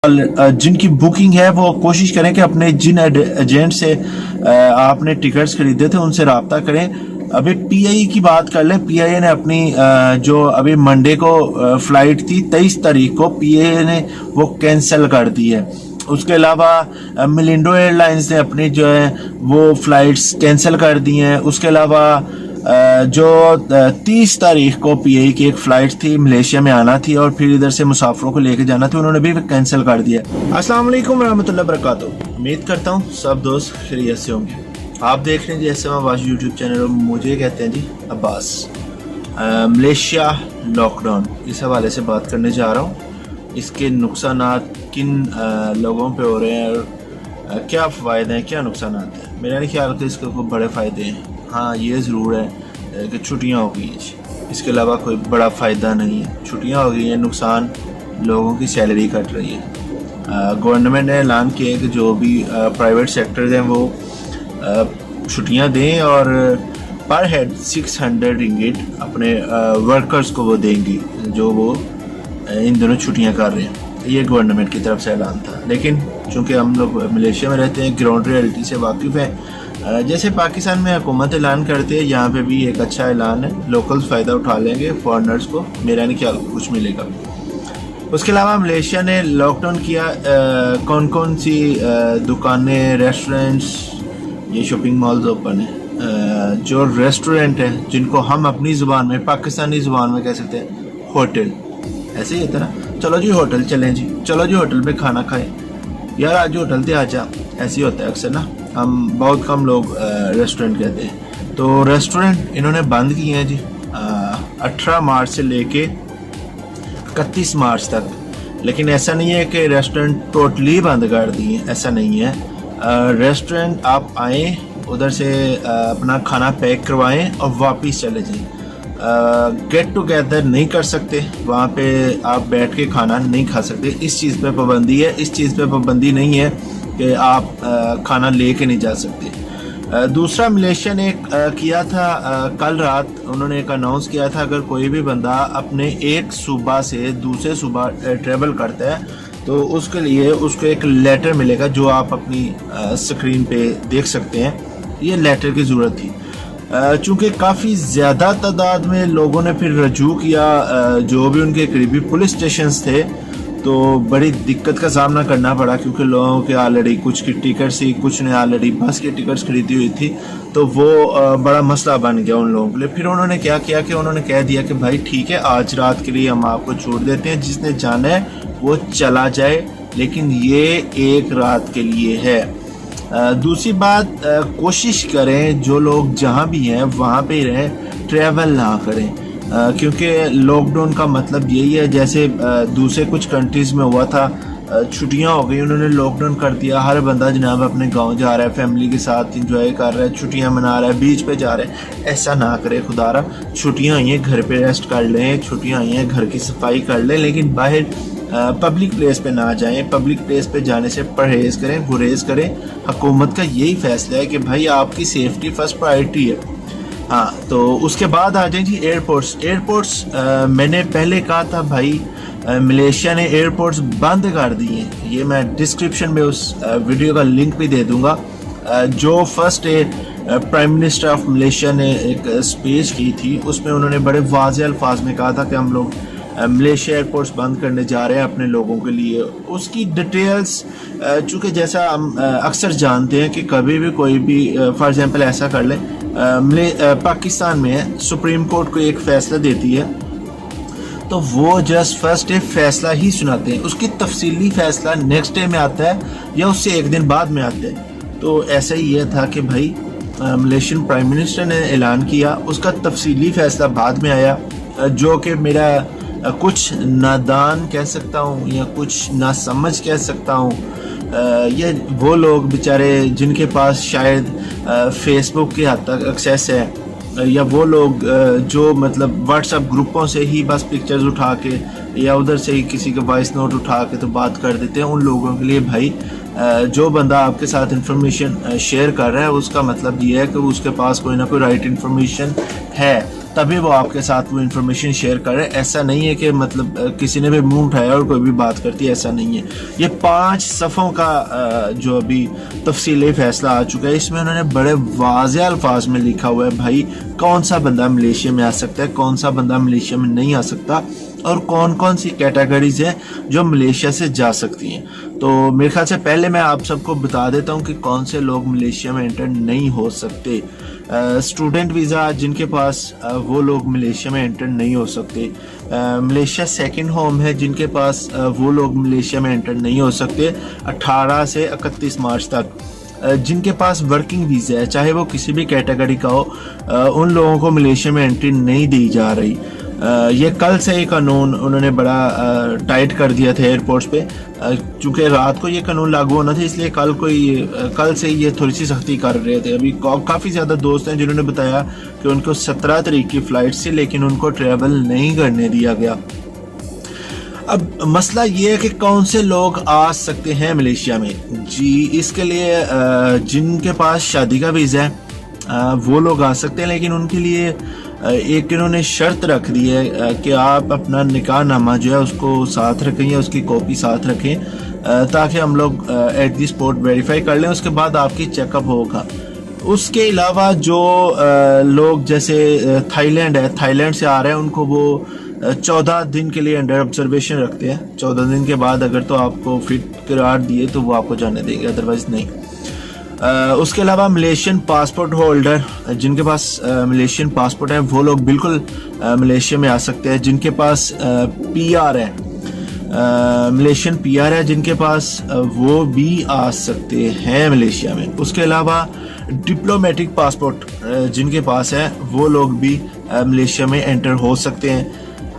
जिन की बुकिंग है वो कोशिश करें कि अपने जिन एजेंट से आपने टिकट्स खरीदे थे उनसे रब्ता करें। अभी पीआई की बात कर लें। पीआई ने अपनी जो अभी मंडे को फ्लाइट थी 23 तारीख को पीआई ने वो कैंसिल कर दी है। उसके अलावा मिलिंडो एयरलाइंस ने अपनी जो है वो फ्लाइट्स कैंसिल कर दी हैं। उसके अलावा जो 30 तारीख को पीआई की एक फ़्लाइट थी, मलेशिया में आना थी और फिर इधर से मुसाफिरों को लेके जाना था, उन्होंने भी कैंसिल कर दिया। अस्सलाम वालेकुम रहमतुल्लाहि वबरकातुहू। उम्मीद करता हूँ सब दोस्त खैरियत से होंगे। आप देख रहे हैं जी एसएम अब्बास यूट्यूब चैनल और मुझे कहते हैं जी अब्बास। मलेशिया लॉकडाउन इस हवाले से बात करने जा रहा हूँ। इसके नुकसानात किन लोगों पे हो रहे हैं और क्या फ़ायदे हैं, क्या नुकसानात हैं। मेरा नहीं ख्याल कि इसके कोई बड़े फ़ायदे हैं। हाँ, ये ज़रूर है कि छुट्टियाँ हो गई हैं, इसके अलावा कोई बड़ा फ़ायदा नहीं है। छुट्टियाँ हो गई हैं, नुकसान लोगों की सैलरी कट रही है। गवर्नमेंट ने ऐलान किया है कि जो भी प्राइवेट सेक्टर हैं वो छुट्टियाँ दें और पर हेड 600 रिंगिट अपने वर्कर्स को वो देंगी जो वो इन दोनों छुट्टियाँ कर रहे हैं। ये गवर्नमेंट की तरफ से ऐलान था, लेकिन चूँकि हम लोग मलेशिया में रहते हैं, ग्राउंड रियलिटी से वाकिफ़ हैं। जैसे पाकिस्तान में हुकूमत ऐलान करती है, यहाँ पे भी एक अच्छा ऐलान है। लोकल्स फ़ायदा उठा लेंगे, फॉरनर्स को मेरा नहीं ख्याल कुछ मिलेगा। उसके अलावा मलेशिया ने लॉकडाउन किया। कौन कौन सी दुकानें, रेस्टोरेंट्स, ये शॉपिंग मॉल्स ओपन है। जो रेस्टोरेंट है जिनको हम अपनी ज़ुबान में, पाकिस्तानी ज़ुबान में कह सकते हैं होटल, ऐसे ही होता है ना, चलो जी होटल चलें जी, चलो जी होटल पे खाना खाएं, यार आज होटल पे आ जा, ऐसे ही होता है अक्सर ना। हम बहुत कम लोग रेस्टोरेंट कहते हैं। तो रेस्टोरेंट इन्होंने बंद किए हैं जी 18 मार्च से लेके 31 मार्च तक। लेकिन ऐसा नहीं है कि रेस्टोरेंट टोटली बंद कर दिए, ऐसा नहीं है। रेस्टोरेंट आप आएँ, उधर से अपना खाना पैक करवाएं और वापस चले जाएं। गेट टुगेदर नहीं कर सकते, वहाँ पे आप बैठ के खाना नहीं खा सकते। इस चीज़ पे पाबंदी है। इस चीज़ पे पाबंदी नहीं है कि आप खाना लेके नहीं जा सकते। दूसरा, मलेशिया ने किया था कल रात, उन्होंने एक अनाउंस किया था, अगर कोई भी बंदा अपने एक सूबा से दूसरे सूबा ट्रेवल करता है तो उसके लिए उसको एक लेटर मिलेगा जो आप अपनी स्क्रीन पे देख सकते हैं। ये लेटर की ज़रूरत थी। चूँकि काफ़ी ज़्यादा तादाद में लोगों ने फिर रजू किया, जो भी उनके करीबी पुलिस स्टेशंस थे, तो बड़ी दिक्कत का सामना करना पड़ा, क्योंकि लोगों के ऑलरेडी कुछ की टिकट थी, कुछ ने ऑलरेडी बस की टिकट्स खरीदी हुई थी, तो वो बड़ा मसला बन गया उन लोगों के लिए। फिर उन्होंने क्या किया कि उन्होंने कह दिया कि भाई ठीक है, आज रात के लिए हम आपको छोड़ देते हैं, जिसने जाना है वो चला जाए, लेकिन ये एक रात के लिए है। दूसरी बात, कोशिश करें जो लोग जहाँ भी हैं वहाँ पे रहें, ट्रैवल ना करें, क्योंकि लॉकडाउन का मतलब यही है। जैसे दूसरे कुछ कंट्रीज़ में हुआ था, छुट्टियां हो गई, उन्होंने लॉकडाउन कर दिया, हर बंदा जनाब अपने गांव जा रहा है, फैमिली के साथ इंजॉय कर रहा है, छुट्टियां मना रहा है, बीच पे जा रहे हैं। ऐसा ना करे खुदारा। छुट्टियां आई हैं, घर पे रेस्ट कर लें, छुट्टियां आई हैं, घर की सफाई कर लें, लेकिन बाहर पब्लिक प्लेस पे ना जाएं। पब्लिक प्लेस पे जाने से परहेज़ करें, गुरेज करें। हुकूमत का यही फैसला है कि भाई आपकी सेफ्टी फर्स्ट प्रायोरिटी है। हाँ, तो उसके बाद आ जाए जी एयरपोर्ट्स। मैंने पहले कहा था भाई, मलेशिया ने एयरपोर्ट्स बंद कर दिए। ये मैं डिस्क्रिप्शन में उस वीडियो का लिंक भी दे दूंगा। जो first prime minister of Malaysia ने एक स्पीच की थी, उसमें उन्होंने बड़े वाज़ेह अल्फाज में कहा था कि हम लोग मलेशिया एयरपोर्ट्स बंद करने जा रहे हैं अपने लोगों के लिए। उसकी डिटेल्स, चूँकि जैसा हम अक्सर जानते हैं कि कभी भी कोई भी फॉर एग्जांपल ऐसा कर लें, पाकिस्तान में सुप्रीम कोर्ट को एक फ़ैसला देती है तो वो जस्ट फर्स्ट डे फैसला ही सुनाते हैं, उसकी तफसीली फ़ैसला नेक्स्ट डे में आता है या उससे एक दिन बाद में आता है। तो ऐसा ही ये था कि भाई मलेशियन प्राइम मिनिस्टर ने ऐलान किया, उसका तफसीली फ़ैसला बाद में आया, जो कि मेरा कुछ नादान कह सकता हूँ या कुछ नासमझ कह सकता हूँ। ये वो लोग बेचारे जिनके पास शायद फेसबुक के हद तक एक्सेस है, या वो लोग जो मतलब व्हाट्सएप ग्रुपों से ही बस पिक्चर्स उठा के या उधर से ही किसी का वॉइस नोट उठा के तो बात कर देते हैं। उन लोगों के लिए भाई, जो बंदा आपके साथ इंफॉर्मेशन शेयर कर रहा है उसका मतलब ये है कि उसके पास कोई ना कोई राइट इंफॉर्मेशन है। تبھی وہ آپ کے ساتھ وہ انفارمیشن شیئر کر رہے ہیں. ایسا نہیں ہے کہ مطلب کسی نے بھی منہ اٹھایا اور کوئی بھی بات کرتی ہے, ایسا نہیں ہے. یہ 5 صفحوں کا جو ابھی تفصیلی فیصلہ آ چکا ہے, اس میں انہوں نے بڑے واضح الفاظ میں لکھا ہوا ہے بھائی کون سا بندہ ملیشیا میں آ سکتا ہے, کون سا بندہ ملیشیا میں نہیں آ سکتا, اور کون کون سی کیٹیگریز ہیں جو ملیشیا سے جا سکتی ہیں. تو میرے خیال سے پہلے میں آپ سب کو بتا دیتا ہوں کہ کون سے لوگ ملیشیا میں انٹر نہیں ہو سکتے. اسٹوڈنٹ ویزا جن کے پاس وہ لوگ ملیشیا میں انٹر نہیں ہو سکتے. ملیشیا سیکنڈ ہوم ہے جن کے پاس وہ لوگ ملیشیا میں انٹر نہیں ہو سکتے 18 سے 31 مارچ تک. جن کے پاس ورکنگ ویزا ہے چاہے وہ کسی بھی کیٹیگری کا ہو, ان لوگوں کو ملیشیا میں انٹری نہیں دی جا رہی. یہ کل سے یہ قانون انہوں نے بڑا ٹائٹ کر دیا تھا ایئرپورٹس پہ, چونکہ رات کو یہ قانون لاگو ہونا تھا, اس لیے کل سے یہ تھوڑی سی سختی کر رہے تھے. ابھی کافی زیادہ دوست ہیں جنہوں نے بتایا کہ ان کو 17 تاریخ کی فلائٹ سے لیکن ان کو ٹریول نہیں کرنے دیا گیا. اب مسئلہ یہ ہے کہ کون سے لوگ آ سکتے ہیں ملیشیا میں. جی اس کے لیے جن کے پاس شادی کا ویزا ہے وہ لوگ آ سکتے ہیں, لیکن ان کے لیے ایک انہوں نے شرط رکھ دی ہے کہ آپ اپنا نکاح نامہ جو ہے اس کو ساتھ رکھیں یا اس کی کاپی ساتھ رکھیں تاکہ ہم لوگ ایٹ دی اسپاٹ ویریفائی کر لیں, اس کے بعد آپ کی چیک اپ ہوگا. اس کے علاوہ جو لوگ جیسے تھائی لینڈ ہے, تھائی لینڈ سے آ رہے ہیں, ان کو وہ 14 دن کے لیے انڈر آبزرویشن رکھتے ہیں. 14 دن کے بعد اگر تو آپ کو فٹ قرار دیے تو وہ آپ کو جانے دیں گے, ادروائز نہیں. اس کے علاوہ ملیشین پاسپورٹ ہولڈر جن کے پاس ملیشین پاسپورٹ ہے وہ لوگ بالکل ملیشیا میں آ سکتے ہیں. جن کے پاس پی آر ہے, ملیشین پی آر ہے جن کے پاس وہ بھی آ سکتے ہیں ملیشیا میں. اس کے علاوہ ڈپلومیٹک پاسپورٹ جن کے پاس ہے وہ لوگ بھی ملیشیا میں انٹر ہو سکتے ہیں.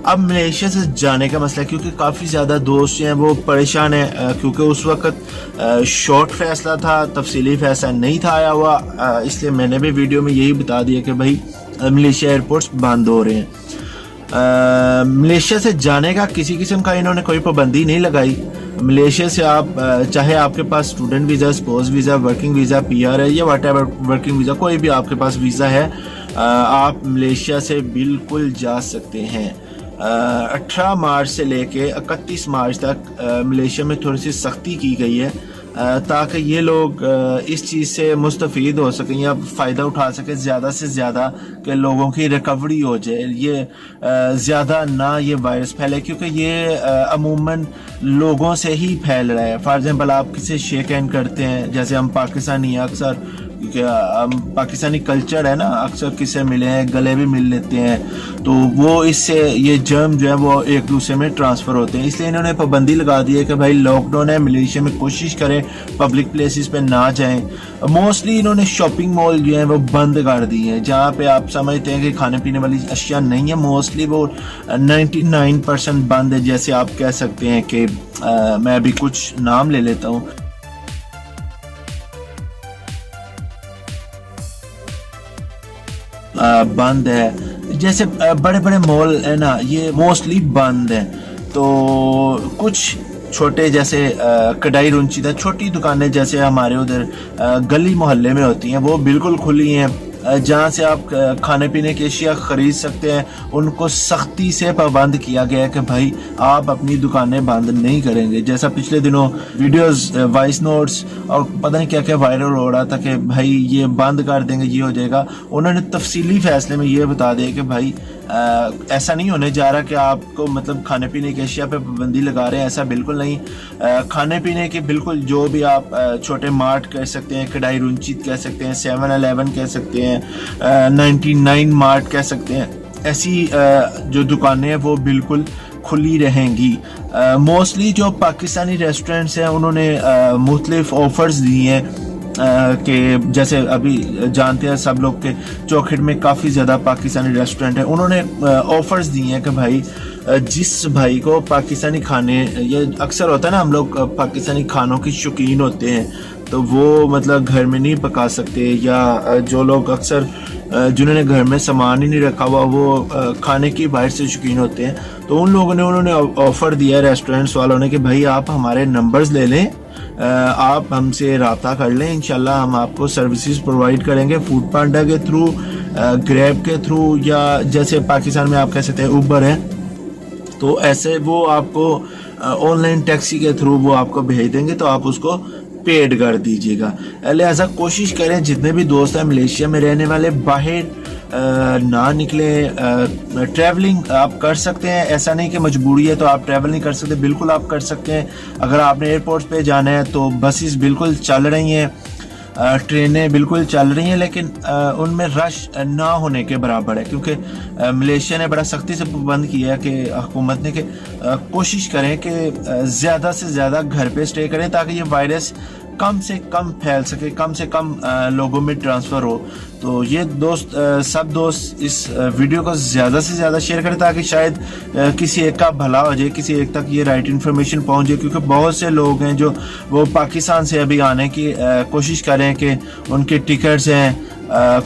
اب ملیشیا سے جانے کا مسئلہ, کیونکہ کافی زیادہ دوست جو ہیں وہ پریشان ہیں, کیونکہ اس وقت شارٹ فیصلہ تھا, تفصیلی فیصلہ نہیں تھا آیا ہوا, اس لیے میں نے بھی ویڈیو میں یہی بتا دیا کہ بھائی ملیشیا ایئرپورٹس بند ہو رہے ہیں. ملیشیا سے جانے کا کسی قسم کا انہوں نے کوئی پابندی نہیں لگائی. ملیشیا سے آپ چاہے آپ کے پاس student visa, spouse visa, working visa, P R ہے یا واٹ ایور ورکنگ ویزا, کوئی بھی آپ کے پاس ویزا ہے, آپ ملیشیا سے بالکل جا سکتے ہیں. 18 مارچ سے لے کے 31 مارچ تک ملیشیا میں تھوڑی سی سختی کی گئی ہے تاکہ یہ لوگ اس چیز سے مستفید ہو سکیں یا فائدہ اٹھا سکیں زیادہ سے زیادہ, کہ لوگوں کی ریکوری ہو جائے, یہ زیادہ نہ یہ وائرس پھیلے, کیونکہ یہ عموماً لوگوں سے ہی پھیل رہا ہے. فار ایگزامپل آپ کسی شیک ہینڈ کرتے ہیں, جیسے ہم پاکستانی اکثر, کیونکہ ہم پاکستانی کلچر ہے نا, اکثر کس سے ملے ہیں گلے بھی مل لیتے ہیں, تو وہ اس سے یہ جرم جو ہے وہ ایک دوسرے میں ٹرانسفر ہوتے ہیں. اس لیے انہوں نے پابندی لگا دی ہے کہ بھائی لاک ڈاؤن ہے, ملیشیا میں کوشش کریں پبلک پلیسز پہ نہ جائیں. موسٹلی انہوں نے شاپنگ مال جو ہیں وہ بند کر دی ہیں, جہاں پہ آپ سمجھتے ہیں کہ کھانے پینے والی اشیاء نہیں ہے, موسٹلی وہ 99% بند ہے. جیسے آپ کہہ سکتے ہیں کہ میں ابھی کچھ نام لے لیتا ہوں, بند ہے, جیسے بڑے بڑے مال ہے نا یہ موسٹلی بند ہیں. تو کچھ چھوٹے جیسے کڈائی رنچیدہ چھوٹی دکانیں جیسے ہمارے ادھر گلی محلے میں ہوتی ہیں وہ بالکل کھلی ہیں, جہاں سے آپ کھانے پینے کی اشیاء خرید سکتے ہیں. ان کو سختی سے پابند کیا گیا ہے کہ بھائی آپ اپنی دکانیں بند نہیں کریں گے. جیسا پچھلے دنوں ویڈیوز, وائس نوٹس اور پتہ نہیں کیا کیا وائرل ہو رہا تھا کہ بھائی یہ بند کر دیں گے, یہ ہو جائے گا. انہوں نے تفصیلی فیصلے میں یہ بتا دیا کہ بھائی ایسا نہیں ہونے جا رہا کہ آپ کو مطلب کھانے پینے کی اشیاء پہ پابندی لگا رہے ہیں, ایسا بالکل نہیں. کھانے پینے کے بالکل جو بھی آپ چھوٹے مارٹ کہہ سکتے ہیں, کڈائی رنچیت کہہ سکتے ہیں, 7-11 کہہ سکتے ہیں, 99 مارٹ کہہ سکتے ہیں, ایسی جو دکانیں ہیں وہ بالکل کھلی رہیں گی. موسٹلی جو پاکستانی ریسٹورنٹس ہیں انہوں نے مختلف آفرز دی ہیں کہ جیسے ابھی جانتے ہیں سب لوگ کہ چوکھٹ میں کافی زیادہ پاکستانی ریسٹورنٹ ہیں. انہوں نے آفرز دی ہیں کہ بھائی جس بھائی کو پاکستانی کھانے, یہ اکثر ہوتا ہے نا ہم لوگ پاکستانی کھانوں کی شوقین ہوتے ہیں تو وہ مطلب گھر میں نہیں پکا سکتے, یا جو لوگ اکثر जिन्होंने घर में सामान ही नहीं रखा हुआ, वो खाने की बाहर से शौकीन होते हैं, तो उन लोगों ने उन्होंने ऑफ़र दिया रेस्टोरेंट्स वालों ने कि भाई आप हमारे नंबर्स ले लें, आप हमसे रब्ता कर लें, इंशाल्लाह हम आपको सर्विसेज प्रोवाइड करेंगे फूड पांडा के थ्रू, ग्रैब के थ्रू, या जैसे पाकिस्तान में आप कह सकते हैं उबर है, तो ऐसे वो आपको ऑनलाइन टैक्सी के थ्रू वो आपको भेज देंगे, तो आप उसको पेड कर दीजिएगा। लिहाजा कोशिश करें जितने भी दोस्त हैं मलेशिया में रहने वाले बाहर ना निकले। ट्रैवलिंग आप कर सकते हैं, ऐसा नहीं कि मजबूरी है तो आप ट्रैवल नहीं कर सकते, बिल्कुल आप कर सकते हैं। अगर आपने एयरपोर्ट पे जाना है तो बसेस बिल्कुल चल रही हैं, ट्रेनें बिल्कुल चल रही हैं, लेकिन उनमें रश ना होने के बराबर है, क्योंकि मलेशिया ने बड़ा सख्ती से पाबंद किया है कि हुकूमत ने कि कोशिश करें कि ज़्यादा से ज़्यादा घर पे स्टे करें ताकि ये वायरस कम से कम फैल सके, कम से कम लोगों में ट्रांसफ़र हो। तो ये दोस्त सब दोस्त इस वीडियो को ज़्यादा से ज़्यादा शेयर करें ताकि शायद किसी एक का भला हो जाए, किसी एक तक ये राइट इन्फॉर्मेशन पहुंच जाए, क्योंकि बहुत से लोग हैं जो वो पाकिस्तान से अभी आने की कोशिश कर रहे हैं कि उनके टिकट्स हैं,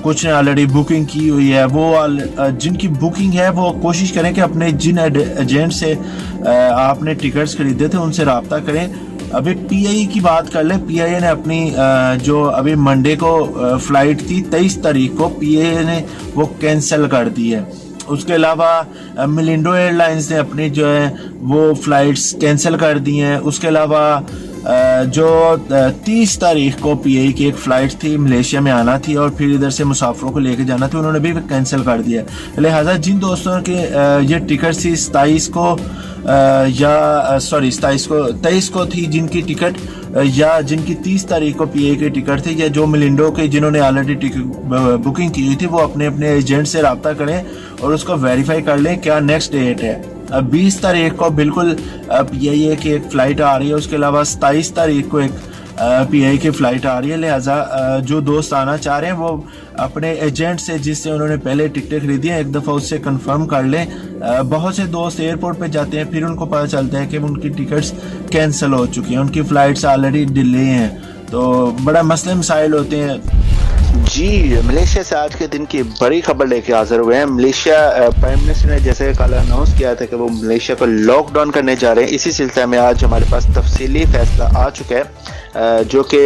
कुछ ने ऑलरेडी बुकिंग की हुई है, वो जिनकी बुकिंग है वो कोशिश करें कि अपने जिन एजेंट से आपने टिकट्स खरीदे थे उनसे रब्ता करें। अभी पीआईए की बात कर लें, पीआईए ने अपनी जो अभी मंडे को फ्लाइट थी 23 तारीख को, पीआईए ने वो कैंसिल कर दी है। उसके अलावा मिलिंडो एयरलाइंस ने अपनी जो है वो फ्लाइट्स कैंसिल कर दी हैं। उसके अलावा जो 30 तारीख को पीआईए की एक फ़्लाइट थी, मलेशिया में आना थी और फिर इधर से मुसाफिरों को लेके जाना था, उन्होंने भी कैंसिल कर दिया। लिहाजा जिन दोस्तों के ये टिकट थी 27 को या सॉरी 23 को थी जिनकी टिकट, या जिनकी 30 तारीख को पीआईए की टिकट थी, या जो मिलिंडो के जिन्होंने ऑलरेडी टिकट बुकिंग की हुई थी, वो अपने अपने एजेंट से रब्ता करें और उसको वेरीफाई कर लें क्या नेक्स्ट डेट है। 20 तारीख को बिल्कुल पीआईए की एक फ़्लाइट आ रही है, उसके अलावा 27 तारीख को एक पीआईए की फ़्लाइट आ रही है। लिहाजा जो दोस्त आना चाह रहे हैं वो अपने एजेंट से जिससे उन्होंने पहले टिकटें खरीदी हैं एक दफ़ा उससे कंफर्म कर लें। बहुत से दोस्त एयरपोर्ट पे जाते हैं, फिर उनको पता चलता है कि उनकी टिकट्स कैंसिल हो चुकी हैं, उनकी फ़्लाइट्स ऑलरेडी डिले हैं, तो बड़ा मसले मसाइल होते हैं। जी, मलेशिया से आज के दिन की बड़ी खबर लेके हाजिर हुए हैं। मलेशिया प्राइम मिनिस्टर ने जैसे कल अनाउंस किया था कि वो मलेशिया को लॉकडाउन करने जा रहे हैं, इसी सिलसिले में आज हमारे पास तफसीली फैसला आ चुका है जो कि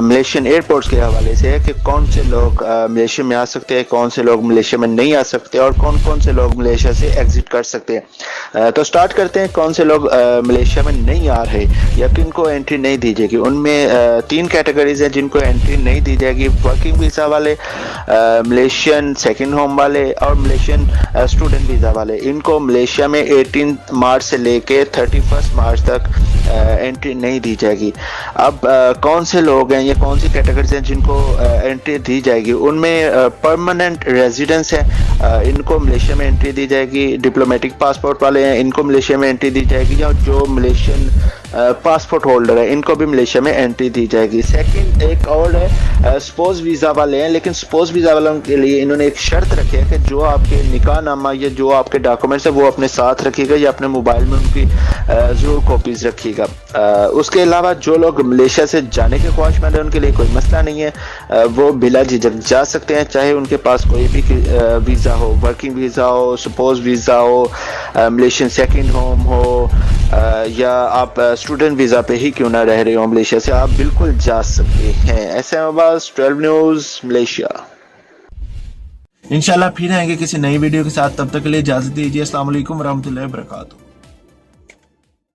मलेशियन एयरपोर्ट्स के हवाले से है कि कौन से लोग मलेशिया में आ सकते हैं, कौन से लोग मलेशिया में नहीं आ सकते और कौन कौन से लोग मलेशिया से एग्जिट कर सकते हैं। तो स्टार्ट करते हैं कौन से लोग मलेशिया में नहीं आ रहे या किनको एंट्री नहीं दी जाएगी। उनमें 3 कैटेगरीज हैं जिनको एंट्री नहीं दी जाएगी। वर्किंग वीज़ा वाले, मलेशियन सेकेंड होम वाले और मलेशियन स्टूडेंट वीज़ा वाले। इनको मलेशिया में 18 मार्च से लेके 31 मार्च तक एंट्री नहीं दी जाएगी। अब कौन से लोग हैं, ये कौन सी कैटेगरीज हैं जिनको एंट्री दी जाएगी। उनमें परमानेंट रेजिडेंस हैं, इनको मलेशिया में एंट्री दी जाएगी। डिप्लोमेटिक पासपोर्ट वाले हैं, इनको मलेशिया में एंट्री दी जाएगी। या जो मलेशियन पासपोर्ट होल्डर है, इनको भी मलेशिया में एंट्री दी जाएगी। सेकंड एक और है स्पोज वीज़ा वाले हैं, लेकिन स्पोज वीज़ा वालों के लिए इन्होंने एक शर्त रखी है कि जो आपके निकाह नामा या जो आपके डॉक्यूमेंट्स है वो अपने साथ रखिएगा या अपने मोबाइल में उनकी ज़रूर कॉपीज़ रखिएगा। उसके अलावा जो लोग मलेशिया से जाने के ख्वाहिशमंद हैं उनके लिए कोई मसला नहीं है, वो बिला झिझक जा सकते हैं, चाहे उनके पास कोई भी वीज़ा हो, वर्किंग वीज़ा हो, स्पोज वीज़ा हो, मलेशियन सेकेंड होम हो या आप स्टूडेंट वीज़ा पे ही क्यों ना रह रहे हो मलेशिया से, आप बिल्कुल जा सकते हैं। ऐसे में बस 12 न्यूज़ मलेशिया। इंशाल्लाह फिर आएंगे किसी नई वीडियो के साथ, तब तक के लिए इजाज़त दीजिए। अस्सलाम वालेकुम रहमतुल्लाहि व बरकातहू।